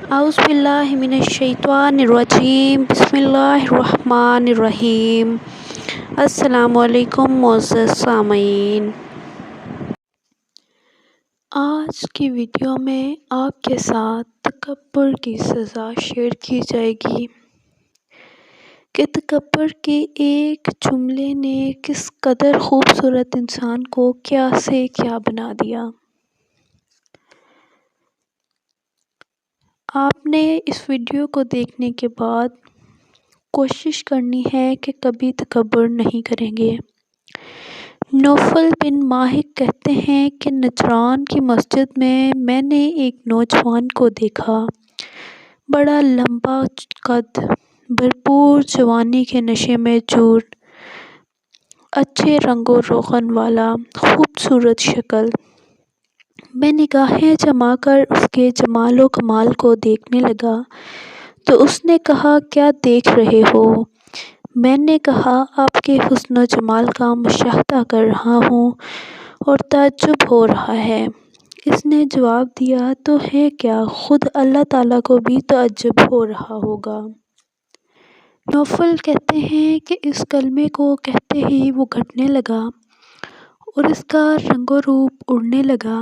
اعوذ باللہ من الشیطان الرجیم بسم اللہ الرحمن الرحیم۔ السلام علیکم معزز سامعین، آج کی ویڈیو میں آپ کے ساتھ تکبر کی سزا شیئر کی جائے گی کہ تکبر کے ایک جملے نے کس قدر خوبصورت انسان کو کیا سے کیا بنا دیا۔ آپ نے اس ویڈیو کو دیکھنے کے بعد کوشش کرنی ہے کہ کبھی تکبر نہیں کریں گے۔ نوفل بن ماہک کہتے ہیں کہ نجران کی مسجد میں نے ایک نوجوان کو دیکھا، بڑا لمبا قد، بھرپور جوانی کے نشے میں چور، اچھے رنگ و روغن والا، خوبصورت شکل۔ میں نگاہیں جما کر اس کے جمال و کمال کو دیکھنے لگا تو اس نے کہا، کیا دیکھ رہے ہو؟ میں نے کہا، آپ کے حسن و جمال کا مشاہدہ کر رہا ہوں اور تعجب ہو رہا ہے۔ اس نے جواب دیا، تو ہے کیا، خود اللہ تعالیٰ کو بھی تعجب ہو رہا ہوگا۔ نوفل کہتے ہیں کہ اس کلمے کو کہتے ہی وہ گھٹنے لگا اور اس کا رنگ و روپ اڑنے لگا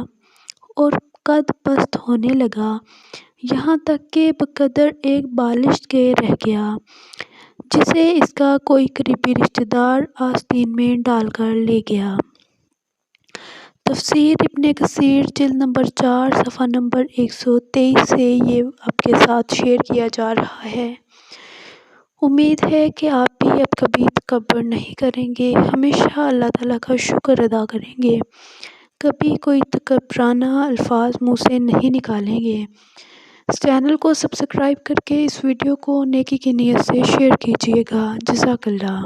اور قد پست ہونے لگا، یہاں تک کہ بقدر ایک بالشت کے رہ گیا جسے اس کا کوئی قریبی رشتہ دار آستین میں ڈال کر لے گیا۔ تفسیر ابن کثیر جلد نمبر 4 صفحہ نمبر 123 سے یہ آپ کے ساتھ شیئر کیا جا رہا ہے۔ امید ہے کہ آپ بھی اب کبھی تکبر نہیں کریں گے، ہمیشہ اللہ تعالیٰ کا شکر ادا کریں گے، کبھی کوئی تکبرانہ الفاظ منہ سے نہیں نکالیں گے۔ اس چینل کو سبسکرائب کر کے اس ویڈیو کو نیکی کی نیت سے شیئر کیجیے گا۔ جزاک اللہ۔